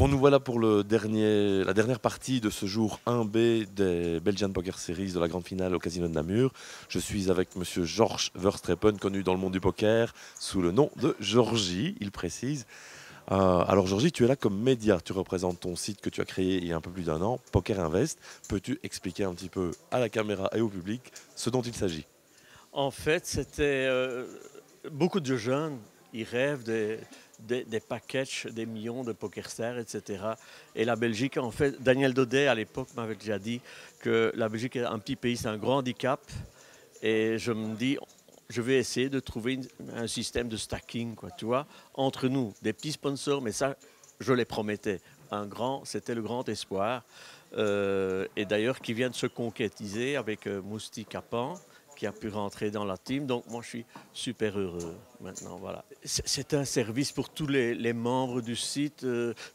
Bon, nous voilà pour la dernière partie de ce jour 1B des Belgian Poker Series de la grande finale au Casino de Namur. Je suis avec monsieur Georges Verstrepen, connu dans le monde du poker sous le nom de Georgie, il précise. Alors Georgie, tu es là comme média, tu représentes ton site que tu as créé il y a un peu plus d'un an, Poker Invest. Peux-tu expliquer un petit peu à la caméra et au public ce dont il s'agit? En fait, c'était beaucoup de jeunes, ils rêvent des packages, des millions de PokerStars, etc. Et la Belgique, en fait, Daniel Daudet à l'époque m'avait déjà dit que la Belgique est un petit pays, c'est un grand handicap. Et je me dis, je vais essayer de trouver un système de stacking, quoi, tu vois, entre nous, des petits sponsors, mais ça, je les promettais. C'était le grand espoir. Et d'ailleurs, qui vient de se concrétiser avec Mousti Capan, qui a pu rentrer dans la team. Donc, moi, je suis super heureux maintenant. Voilà. C'est un service pour tous les membres du site.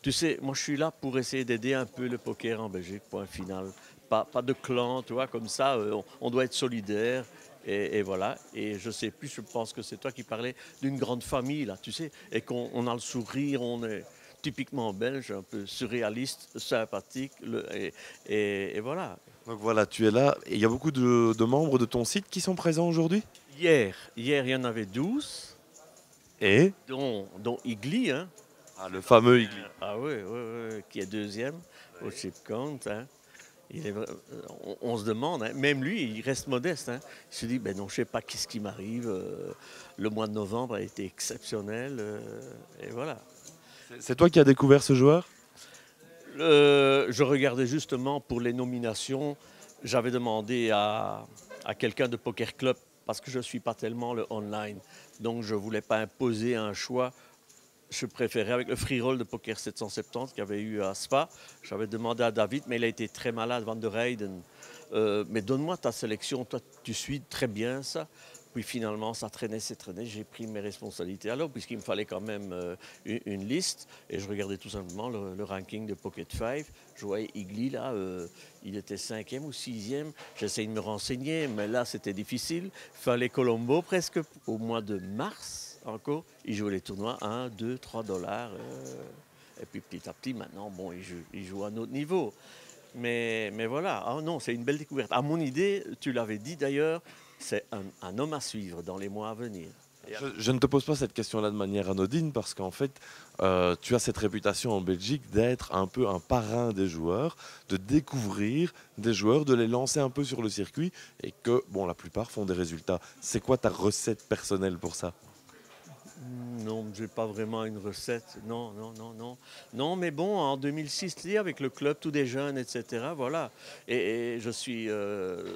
Tu sais, moi, je suis là pour essayer d'aider un peu le poker en Belgique, point final. Pas de clan, tu vois, comme ça, on doit être solidaire. Et voilà. Et je sais plus, je pense que c'est toi qui parlais d'une grande famille, là, tu sais, et qu'on a le sourire, on est typiquement belge, un peu surréaliste, sympathique. Et voilà. Donc voilà, tu es là et il y a beaucoup de membres de ton site qui sont présents aujourd'hui? Hier, il y en avait 12, Et dont Igli, hein. le fameux Igli. Ah oui, oui, oui, qui est deuxième au chip count, hein. On se demande, hein, même lui, il reste modeste, hein. Il se dit, ben non, je sais pas qu'est-ce qui m'arrive. Le mois de novembre a été exceptionnel. Et voilà. C'est toi qui as découvert ce joueur? Je regardais justement pour les nominations. J'avais demandé à quelqu'un de Poker Club parce que je ne suis pas tellement le online. Donc je ne voulais pas imposer un choix. Je préférais avec le free roll de Poker 770 qu'il y avait eu à Spa. J'avais demandé à David, mais il a été très malade, Van der Heyden. Mais donne-moi ta sélection, toi tu suis très bien ça. Puis finalement, ça traînait, c'est traîné. J'ai pris mes responsabilités alors, puisqu'il me fallait quand même une liste. Et je regardais tout simplement le ranking de Pocket 5. Je voyais Igli, là, il était 5e ou 6e. J'essayais de me renseigner, mais là, c'était difficile. Il fallait Colombo presque au mois de mars encore. Il jouait les tournois 1, 2, 3 dollars. Et puis petit à petit, maintenant, bon, il joue à un autre niveau. Mais voilà, ah non, c'est une belle découverte. À mon idée, tu l'avais dit d'ailleurs, c'est un homme à suivre dans les mois à venir. Je ne te pose pas cette question-là de manière anodine parce qu'en fait, tu as cette réputation en Belgique d'être un peu un parrain des joueurs, de découvrir des joueurs, de les lancer un peu sur le circuit et que, bon, la plupart font des résultats. C'est quoi ta recette personnelle pour ça? Non, je n'ai pas vraiment une recette. Non, non, non, non. Non, mais bon, en 2006, tu sais, avec le club, tous des jeunes, etc., voilà. Et je suis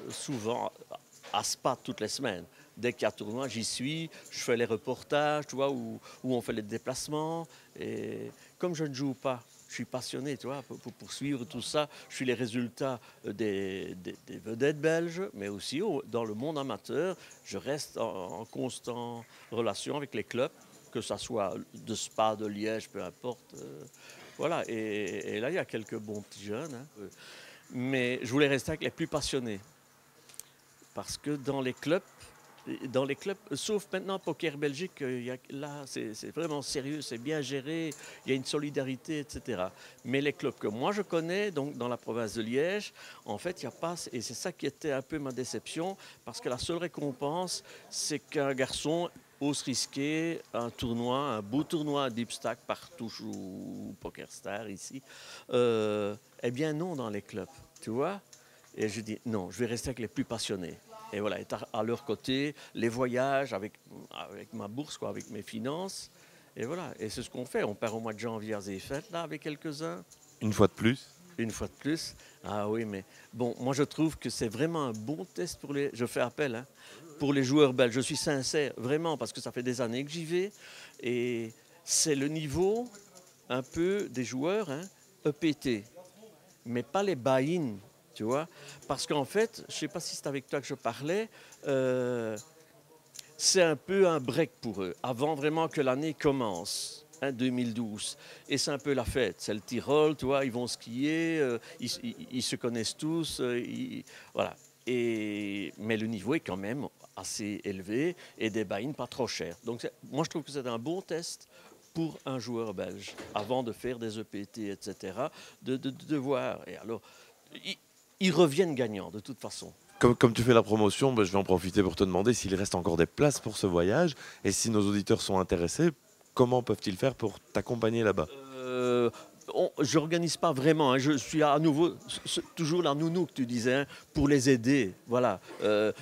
souvent à Spa toutes les semaines. Dès qu'il y a tournoi, j'y suis. Je fais les reportages, tu vois, où on fait les déplacements. Et comme je ne joue pas, je suis passionné, tu vois, pour suivre tout ça. Je suis les résultats des vedettes belges, mais aussi dans le monde amateur. Je reste en constante relation avec les clubs, que ce soit de Spa, de Liège, peu importe. Voilà, et là, il y a quelques bons petits jeunes, hein. Mais je voulais rester avec les plus passionnés. Parce que dans les clubs, sauf maintenant Poker Belgique, là c'est vraiment sérieux, c'est bien géré, il y a une solidarité, etc. Mais les clubs que moi je connais, donc dans la province de Liège, en fait il n'y a pas, et c'est ça qui était un peu ma déception, parce que la seule récompense, c'est qu'un garçon ose risquer un tournoi, un beau tournoi à Deep Stack par touche ou Poker Star ici. Eh bien non dans les clubs, tu vois. Et je dis non, je vais rester avec les plus passionnés. Et voilà, être à leur côté, les voyages avec ma bourse, quoi, avec mes finances. Et voilà, et c'est ce qu'on fait. On part au mois de janvier à Zéfet, là, avec quelques-uns, Une fois de plus. une fois de plus. Ah oui, mais bon, moi je trouve que c'est vraiment un bon test pour les. Je fais appel, hein, pour les joueurs belges. Je suis sincère, vraiment, parce que ça fait des années que j'y vais. Et c'est le niveau un peu des joueurs, hein, EPT, mais pas les buy-in, tu vois. Parce qu'en fait, je ne sais pas si c'est avec toi que je parlais, c'est un peu un break pour eux, avant vraiment que l'année commence, hein, 2012. Et c'est un peu la fête, c'est le Tyrol, tu vois, ils vont skier, ils se connaissent tous, voilà. Mais le niveau est quand même assez élevé et des buy-in pas trop chers. Donc moi, je trouve que c'est un bon test pour un joueur belge, avant de faire des EPT, etc., de voir. Et alors, ils reviennent gagnants, de toute façon. Comme tu fais la promotion, ben, je vais en profiter pour te demander s'il reste encore des places pour ce voyage et si nos auditeurs sont intéressés, comment peuvent-ils faire pour t'accompagner là-bas? Je n'organise pas vraiment. Hein. Je suis à nouveau toujours la nounou que tu disais, hein, pour les aider. Voilà.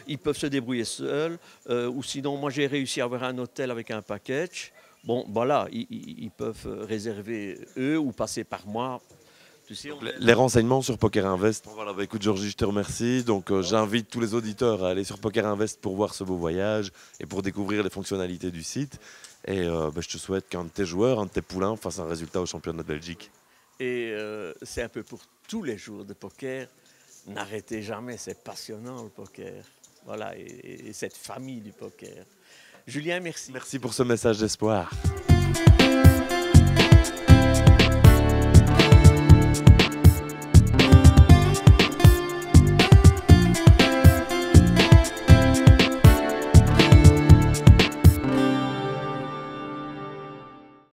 Ils peuvent se débrouiller seuls. Ou sinon, moi, j'ai réussi à avoir un hôtel avec un package. Bon, voilà, ils peuvent réserver eux ou passer par moi. Tu sais, Les renseignements sur Poker Invest. Voilà, bah, écoute Georgie, je te remercie. Donc j'invite tous les auditeurs à aller sur Poker Invest pour voir ce beau voyage et pour découvrir les fonctionnalités du site. Et bah, je te souhaite qu'un de tes joueurs, un de tes poulains fasse un résultat au championnat de Belgique. Et c'est un peu pour tous les jours de poker. N'arrêtez jamais, c'est passionnant le poker. Voilà, et cette famille du poker. Julien, merci. Merci pour ce message d'espoir.